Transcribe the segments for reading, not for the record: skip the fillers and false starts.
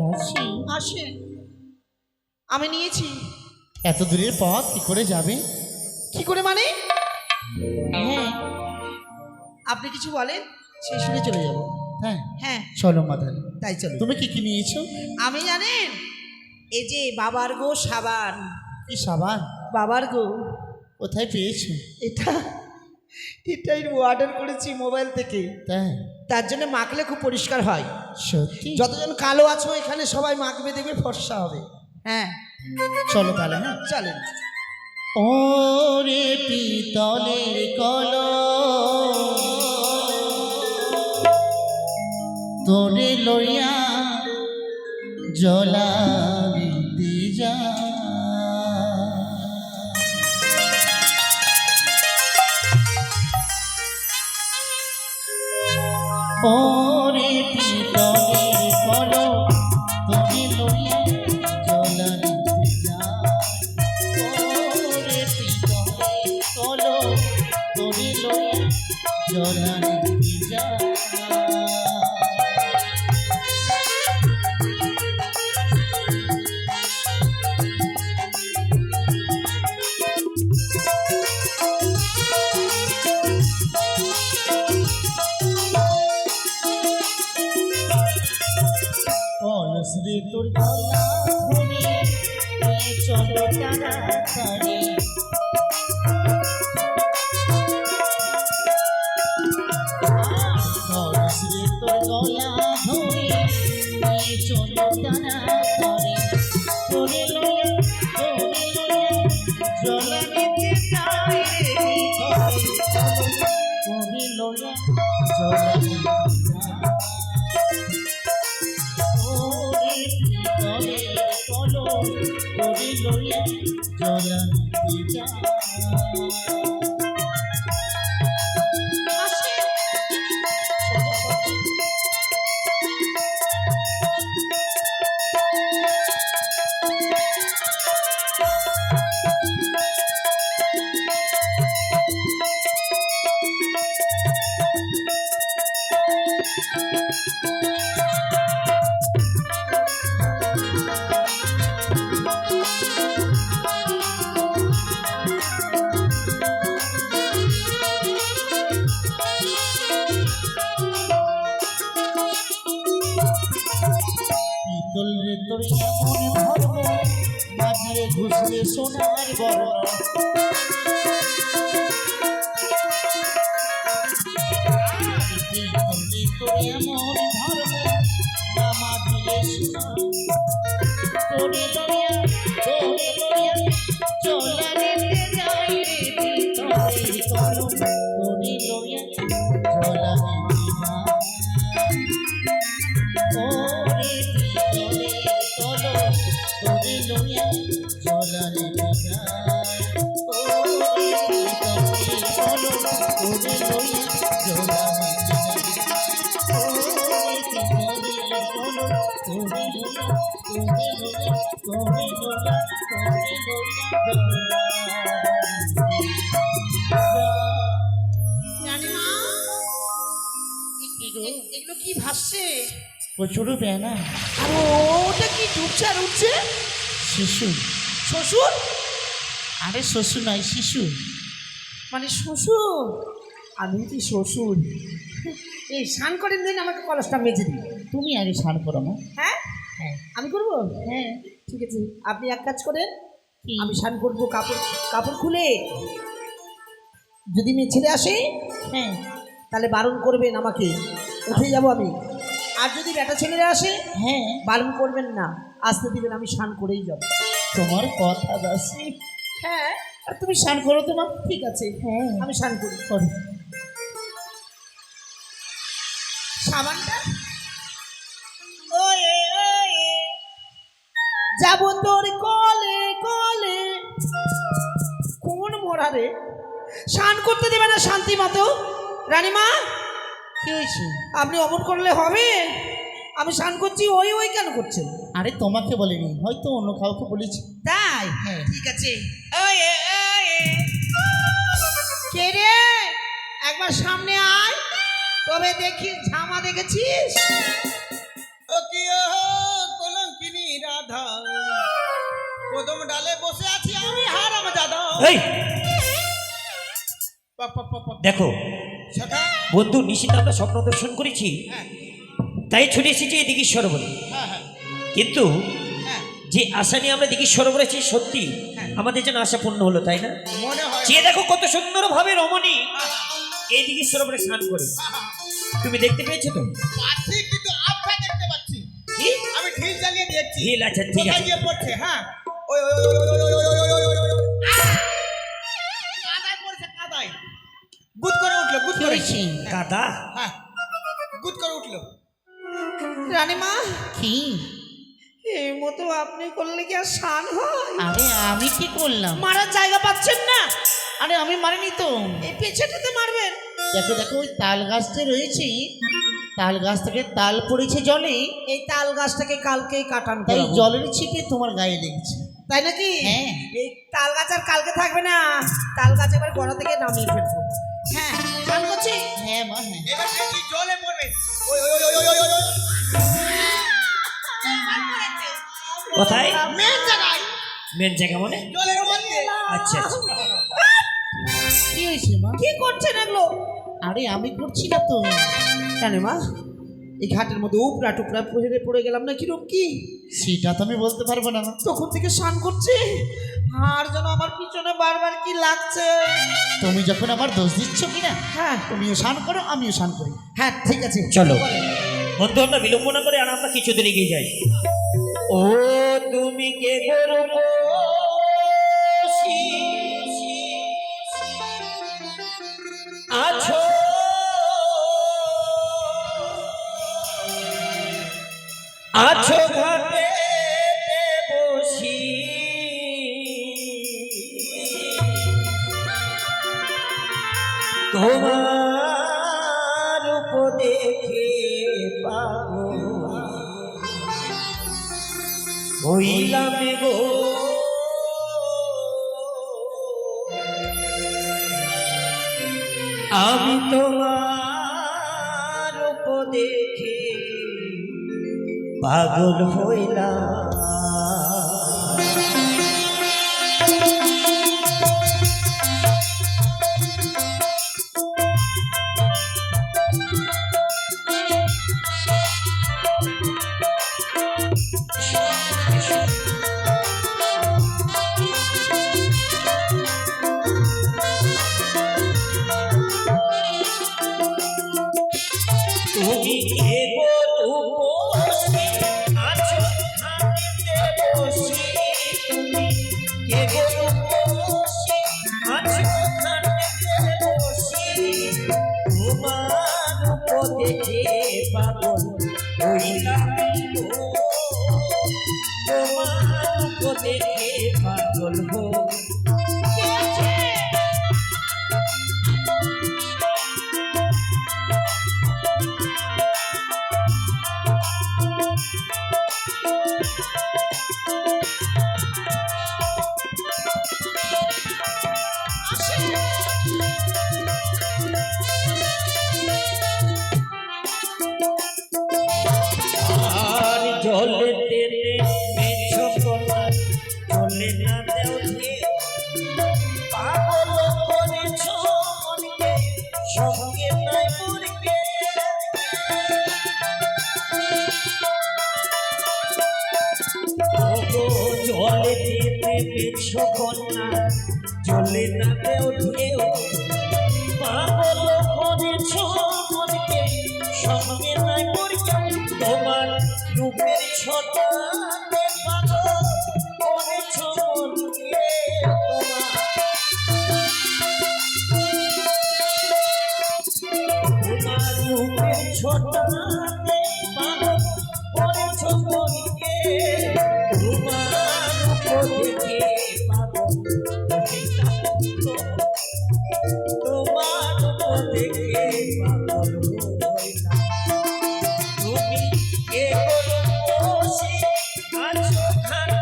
আসি আসে আমি নিয়েছি। এত দূরের পথ কি করে যাবে? কি করে মানে? হ্যাঁ আপনি কিছু বলেন, সেই শুনে চলে যাব। হ্যাঁ হ্যাঁ চলো মাদান। তাই চলো। তুমি কি কি নিয়েছো? আমি জানেন এই যে বাবার গো সাবান। কি সাবান? বাবার গো, কোথায় পেয়েছো? এটা এটাই অর্ডার করেছি মোবাইল থেকে। তাই? তার জন্য মাখলে খুব পরিষ্কার হয়। সত্যি? যতজন কালো আছো এখানে সবাই মাখবে, দেখবে ফর্সা হবে। হ্যাঁ চলো তাহলে। হ্যাঁ চলেন। ওরে পিতলের কলস তোরে লইয়া জলা দিতে যা। ওরে পিতলের কলস তোরে লইয়া জলা দিতে যা। ওরে পিতলের কলস তোরে লইয়া জলা দিতে যা। কলস রে তোর গলা ধরে নিয়ে চলো তাড়াতাড়ি। কলস রে তোর গলা ধরে নিয়ে চলো তাড়াতাড়ি। তোরে লইয়া জলা দিতে যাই রে তোরে লইয়া জলা দিতে যাই। ওরে পিতলের কলস তোরে লইয়া জলা দিতে যাই। পিতল রে তোর এমন ধর্ম মাঝে ঘুষলে সোনার বর্ণ। পিতল রে তোর এমন ধর্ম মাঝে সোনার। তোরে লইয়া চলা দিতে যাই রে পিতলের কলস তোরে লইয়া চলা দিতে যাই। ওরে পিতলের কলস তোরে লইয়া জলা দিতে যাই। ওরে পিতলের কলস তোরে লইয়া জলা দিতে যাই। ওরে পিতলের কলস তোরে লইয়া জলা রানীমা, এগুলো কি ভাসছে? প্রচুর বেনা আর ওটা কি ডুবছে আর উঠছে? শিশু। শ্বশুর? আরে শ্বশুর নয়, শিশু। মানে শ্বশুর? আমি কি শ্বশুর? এই স্নান করেন দিন আমাকে কলসটা মেজে দিন। তুমি আগে স্নান করো না। হ্যাঁ হ্যাঁ আমি করবো? হ্যাঁ ঠিক আছে, আপনি এক কাজ করেন, কি? আমি স্নান করবো। কাপড় কাপড় খুলে যদি মেয়ে ছেলে আসে হ্যাঁ তাহলে বারণ করবেন আমাকে, উঠে যাবো আমি। আর যদি বেটা ছেলেরা আসে হ্যাঁ বারণ করবেন না, আসতে দিবেন, আমি স্নান করেই যাবো। তোমার কথা দাসি। হ্যাঁ আর তুমি স্নান করো তো না। ঠিক আছে, হ্যাঁ আমি স্নান করি। করো। সাবানটা ওয়ে যাব তোর কলে কলে। কোন মোড়া রে? স্নান করতে দেবে না শান্তি মতো? রানীমা, কি হয়েছে? আপনি অমন করলে হবে? আমি স্নান করছি, ওই ওই কেন করছেন? আরে তোমাকে বলিনি, হয়তো অন্য কাউকে বলেছি। তাই? হ্যাঁ ঠিক আছে। ওয়ে কে রে? একবার সামনে আয়, তবে দেখি ঝামা দেখেছিস? ও কি ও কোন কদম ডালে বসে আছি আমি হারামজাদা। এই দেখো সখা বন্ধু নিশিতে আমরা স্বপ্ন দর্শন করেছি, হ্যাঁ তাই ছুটে এসেছি এই দিঘির সরোবরে। হ্যাঁ হ্যাঁ কিন্তু হ্যাঁ যে আশা নিয়ে আমরা দিঘির সরোবরে আছি, সত্যি হ্যাঁ। আমাদের যেন আশা পূর্ণ হলো, তাই না? মনে হয় যে দেখো কত সুন্দর ভাবে রমণী হ্যাঁ, এই দিঘির সরোবরে স্নান করে। হ্যাঁ, তুমি দেখতে পেয়েছো তো? পাচ্ছি কিন্তু আবছা দেখতে পাচ্ছি। কি আমি ঢিল চালিয়ে দেখছি ঢিল? আচ্ছা ঠিক কোথায় আছে। গিয়ে পড়ছে। হ্যাঁ ওই ওই ওই ওই ওই ওই ওই ওই ওই ওই ওই। কাদায় পড়ছে কাদায়। গুদ করে উঠলো গুদ কি করে। হয়েছে? কাদা? হ্যাঁ গুদ করে উঠলো। রানীমা, কি? এই মতো আপনি করলে কি আর স্নান হয়? আরে আমি কি করলাম? মারার জায়গা পাচ্ছেন না, আরে আমি মারিনি তো। এই পেছনেতে মারবেন। দেখো দেখো ওই তাল গাছটা রয়েছে, তাল গাছ থেকে তাল পড়েছে জলে, এই তাল গাছটাকে কালকেই কাটান তাই করাবো। জলের ছিটে তোমার গায়ে লেগেছে। তাই নাকি? হ্যাঁ। এই তাল গাছ আর কালকে থাকবে না, তাল গাছ এবার গোড়া থেকে নামিয়ে ফেলবো। হ্যাঁ, স্নান করছি। হ্যাঁ মা হ্যাঁ। এবার দেখি জলে পড়বে। ওই ওই ওই ওই ওই ওই ওই। কোথায়? মেন জায়গায় মেন জায়গা মানে? জলের মধ্যে। আচ্ছা আচ্ছা। কি হয়েছে মা? কি করছেন এগুলো? আরে আমি করছি না তো। রানীমা, এই ঘাটের মধ্যে উপরা টুকরা পড়ে গেলাম না, কিরকম কি? সেটা তো আমি বলতে পারবো না। তখন থেকে স্নান করছে আর যেন আমার পিছনে বারবার কি লাগছে। তুমি যখন আমার দোষ দিচ্ছ কিনা, হ্যাঁ তুমিও স্নান করো আমিও স্নান করি। হ্যাঁ ঠিক আছে, চলো বন্ধু, আমরা বিলম্ব না করে আর আমরা কিছুদিন এগিয়ে যাই। ও তুমি কে গরু আছো, আছো ঘাটে বসি, তোমার উপদেখে পাবো হইলাম গো আমি, তোমার উপদেখে পাগল হইলাম। তুমি কে গো বসি আছো ঘাটে বসি, তুমি কে গো বসি আছো ঘাটে বসি, তোমার উপদেখে পাগল হইলাম গো, তোমার উপদেখে পাগল হইলাম। আর জলে টেনে মেছো কলা জলে না দেও ঢেউ, পাগল করেছ মনকে সঙ্গে নাই মনকে। ওগো জলে টেনে মেছো কলা জলে না দেও ঢেউ, পাগল করেছ মনকে সঙ্গে নাই মনকে। তোমার রূপের ছোটা পাগল করেছ মনকে, তোমার রূপের ছোটা পাগল করেছ মনকে, তোমার উপদেখে পাগল হইলাম গো, তোমার উপদেখে পাগল হইলাম। তুমি কে গো বসি আছো ঘাটে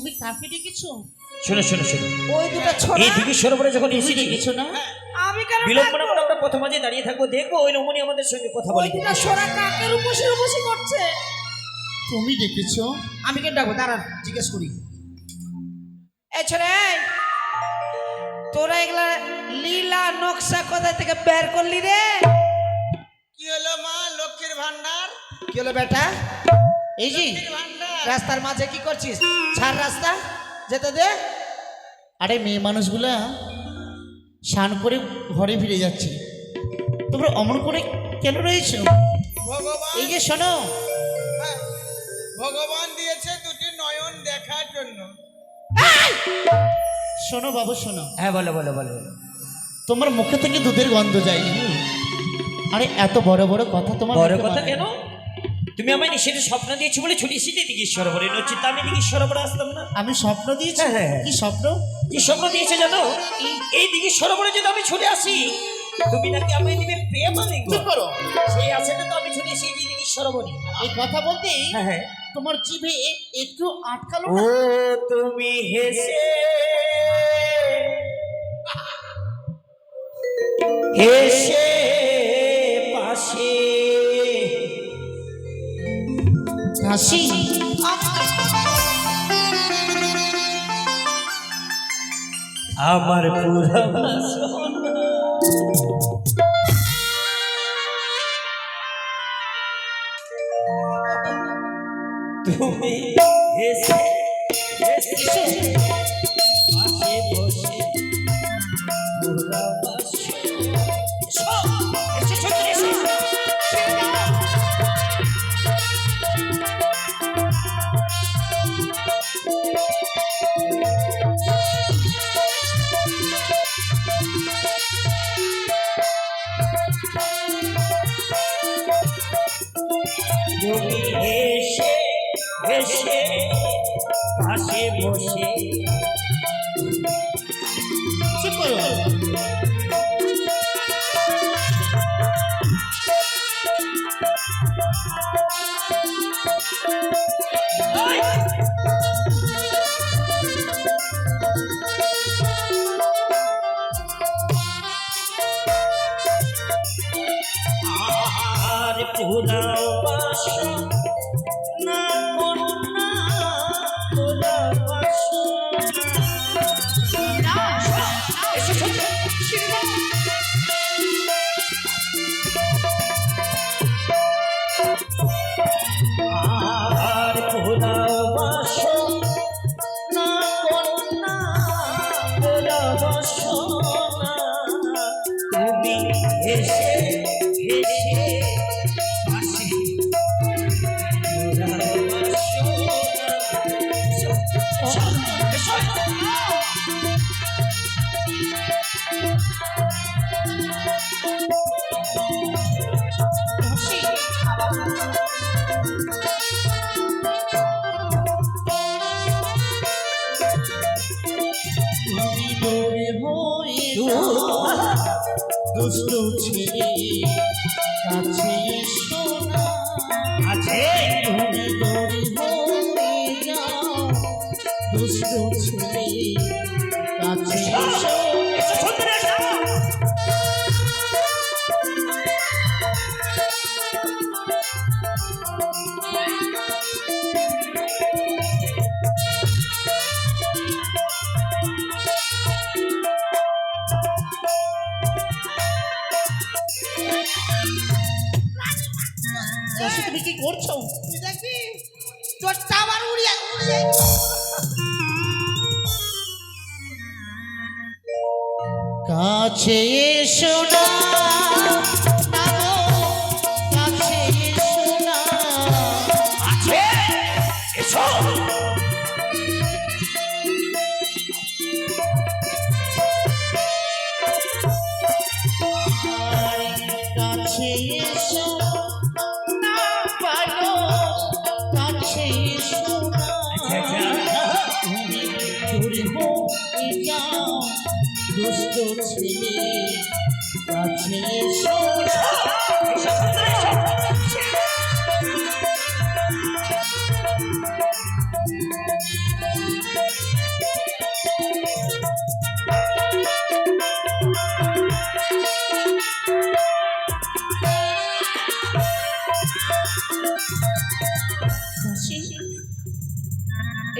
তুমি কাকে ডেকেছো? শোনো শোনো শোনো, ওই দুটো ছোড়া এই দিঘির সরোবরে যখন তুমি এসেছি ডেকেছো না? আমি কেন বিলম্ব না ডাকবো? করে আমরা প্রথম মাঝে দাঁড়িয়ে থাকবো, দেখবো ওই রমণী আমাদের সঙ্গে কথা ওই বলে দুটো ছোড়া কাকে রূপসী রূপসী করছে? তুমি ডেকেছো? আমি কেন ডাকবো, দাঁড়ান জিজ্ঞেস করি। এই ছোড়া, এই, তোরা এগুলা লীলা নকশা কোথা থেকে বের করলি রে? কি হলো মা, লক্ষ্মীর ভান্ডার? কি হলো বেটা? এই যে লক্ষ্মীর ভান্ডার। রাস্তার মাঝে কি করছিস? ছাড় রাস্তা, যেতে দে। আরে মেয়ে মানুষগুলা স্নান করে ঘরে ফিরে যাচ্ছে, তোমরা অমন করে কেন রয়েছো? ভগবান, এই যে শোনো, হ্যাঁ, ভগবান দিয়েছে দুটি নয়ন দেখার জন্য। শোনো বাবু শোনো, হ্যাঁ বলো বলো বলো বলো। তোমার মুখে থেকে দুধের গন্ধ যায়নি। আরে এত বড় বড় কথা তোমার বড় মুখে কথা মানায় কেন? না। তুমি আমায় নিষেধ স্বপ্ন দিয়েছো বলে ছুটি এসেছি দিঘির সরোবরে, নচিত আমি দিঘির সরোবরে আসতাম না। আমি স্বপ্ন দিয়েছি? হ্যাঁ, হ্যাঁ। কি স্বপ্ন? কি স্বপ্ন দিয়েছে জানো? এই দিঘির সরোবরে যদি আমি ছুটে আসি, তুমি নাকি আমায় দিবে প্রেম আলিঙ্গন। চুপ করো। সেই আশাতে তো আমি ছুটে এসেছি এই দিঘির সরোবরে। এই কথা বলতেই হ্যাঁ হ্যাঁ। তোমার জিভে একটু আটকালো ও না? তুমি হেসে হেসে পাশে হাসি আমার পুরা বাসনা তুমি হেসে হেসে পাশে বসে পুরা বাসনা। এসো, এসো, এসো, এসো। তুমি হেসে হেসে পাশে বসে চুপ করো। আর পুরা বাসনা কন্যা পুরা বাসনা। এসো, এসো, এসো। আর পুরা বাসনা কন্যা পুরা বাসনা। তুমি হেসে হেসে পাশে পুরা বাসনা। এসো, এসো, এসো। তুমি দৌড়ে হয়ে দুষ্ট ছেলে কাছে এসো না। আছে তুমি দৌড়ে হয়ে যাও দুষ্ট ছেলে কাছে এসো। এসো, সুন্দরী, এসো। দাসী, তুমি কি করছো? তুই দেখবি তোর টাওয়ার উড়িয়ে উড়িয়ে কাছে এসো না, না গো, কাছে এসো না। আছে এসো। কাছে এসো না, পারো কাছে এসো না। আচ্ছা, তুমি দূরে হয়ে যাও দুষ্ট ছেলে কাছে এসো না। এসো, সুন্দরী, এসো।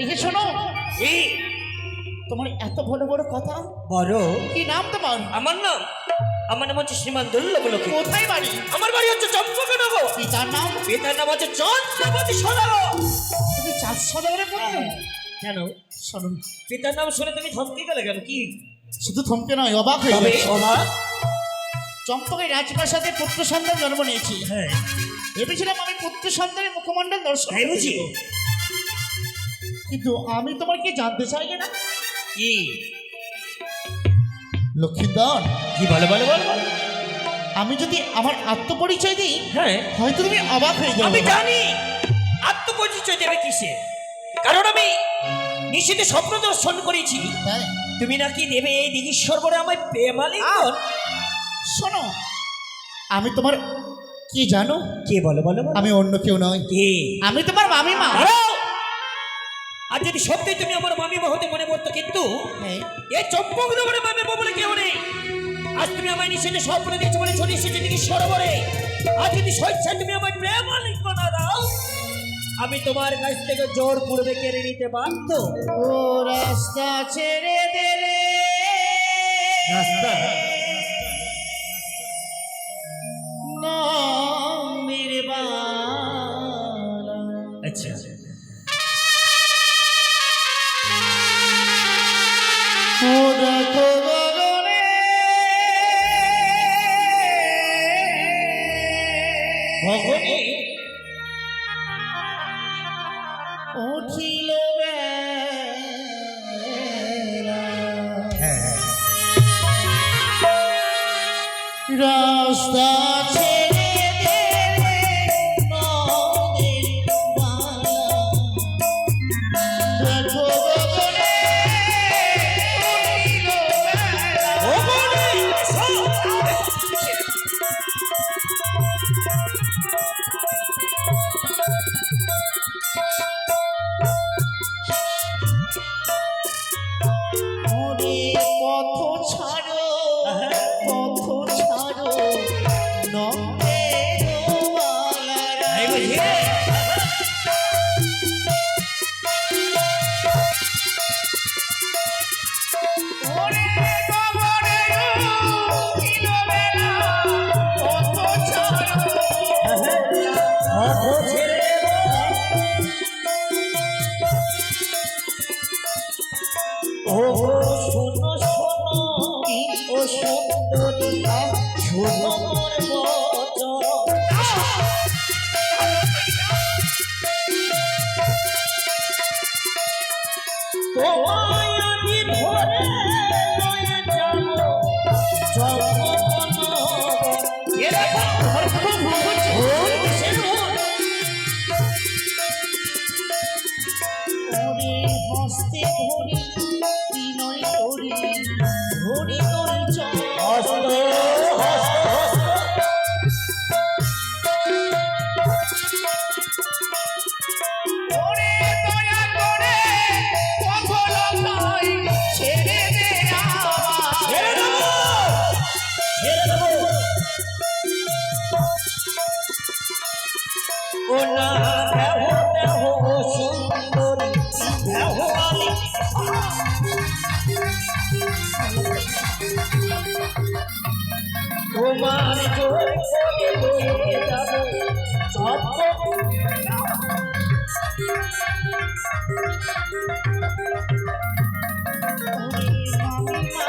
এই যে শোনো, এই তোমার এত বড় বড় কথা, বড় কি নাম তোমার? আমার নাম হচ্ছে শ্রীমান দুর্লভলোকে। কোথায় বাড়ি? আমার বাড়ি হচ্ছে চম্পকনগর। পিতার নাম? পিতার নাম হচ্ছে চন্দ্রপতি সদাগর। তুমি 4 সদাগরে পড়ো? কেন? শোনো, পিতার নাম শুনে তুমি থমকে গেলে কেন? কি শুধু থমকে নয়, অবাক হয়ে তবে গেছি। অবাক? চম্পকের রাজপ্রাসাদে পুত্র সন্তান জন্ম নিয়েছি। হ্যাঁ, ভেবেছিলাম আমি পুত্র সন্তানের মুখমণ্ডল দর্শন তাই করতে বুঝি? যাব। কিন্তু আমি তোমার কি জানতে চাইলে না? কি লক্ষ্মীধর, কি বলো বলো বলো? আমি যদি আমার আত্মপরিচয় দিই, হ্যাঁ, হয়তো তুমি অবাক হয়ে যাবে। আমি জানি আত্মপরিচয় দেবে কিসে, কারণ আমি নিশ্চিত স্বপ্ন দর্শন করেছি তাই? তুমি নাকি দেবে এই দিগীশ্বর বলে আমায় প্রেমালিঙ্গন। শোনো, আমি তোমার কি জানো? কে বলো বলো বলো? আমি অন্য কেউ নয়, কে? আমি তোমার মামিমা। দাঁড়াও! আর যদি সত্যি তুমি আমার মামিমা হতে মনে পড়তো, কিন্তু হ্যাঁ, এই চম্পকনগরে মামিমা বলে কেউ নেই। আজ তুমি আমায় নিশ্চিত স্বপ্ন দিয়েছো বলে চলে এসেছি দিগীশ্বর বলে। আর যদি স্বেচ্ছায় তুমি আমায় প্রেমালিঙ্গন না দাও, আমি তোমার কাছ থেকে জোর পূর্বে কেড়ে নিতে বাধ্য। ও রাস্তা ছেড়ে দিলে, রাস্তা? নবীর বালা। আচ্ছা, ও দেখো গগনে, ভগনে উঠিল বেলা। রাস্তা ছেড়ে দিলে নদীর বালা। দেখো গগনে, উঠিল বেলা। ভগনে ওরে পথ ছাড়ো, পথ ছাড়ো, নন্দের বালারা। তাই বুঝি? ওরে গগনে উঠিল বেলা, পথ ছাড়ো। পথ ছেড়ে ও শোনো শোনো, ও সুন্দরী শোনো মোর বচন। তোমায় আমি ধরে লয়ে যাব চম্পকনগর। এ দেখো, ঘর খুব ভুল হচ্ছে। ভুল কিসের ভুল? ওরে হস্তে ধরি, বিনয় করি, ধরি তোর চরণ। হস্ত হস্ত হস্ত ওরে দয়া করে কখনো নয়, ছেড়ে দে আমার। ছেড়ে দেবো, ছেড়ে দেবো। ও না দেহ দেহ সুন্দরী দেহ আমি তোমার জোর করে লয়ে যাব ওরে মামিমা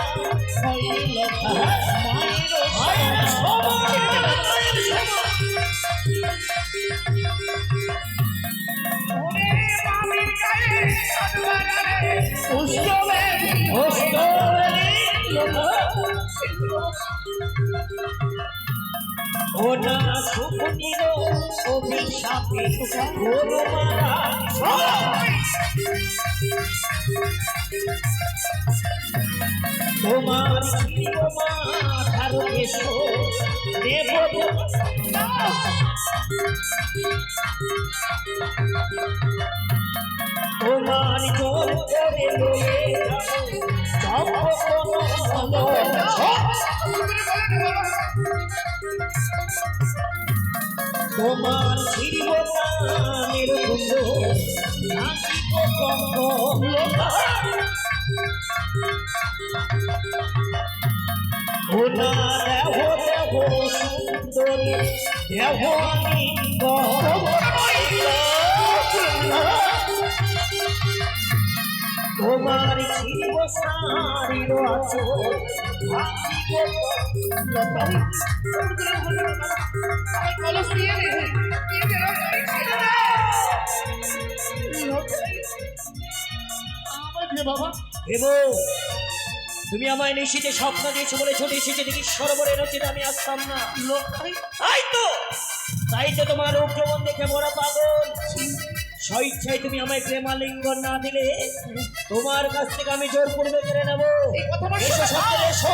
হইল মায়ের ওরে মামির গায়ে সদবারে পুষ্পবে ও না সুখনির অভিশাপে গরু মারা তোমার ছিল মাথার এসো দেব তোমার জোর করে লয়ে যাব চম্পকনগর। তোমার ছিড়ব কানের কুণ্ড নাচিব কঙ্কন ওনা দেহ দেহ সুন্দরী দেহ লিঙ্গ তোমার ছিড়ব শাড়ির আঁচল তুমি আমায় নিশীতে স্বপ্ন দিয়েছো বলে ছুটে এসেছে দেখি সরোবরে নচিতে আমি আসতাম না তাই তো তোমার উগ্রমন দেখে বড় পাগল স্বইচ্ছায় তুমি আমায় প্রেমালিঙ্গন না দিলে তোমার কাছ থেকে আমি জোর পূর্বে কেড়ে নেবো এসো সত্যি এসো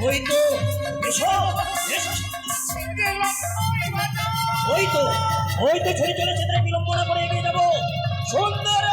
ওই তো এসো এসো ওই তো ছুরি চলেছে তাই বিলম্বনা করে এগিয়ে যাবো সুন্দর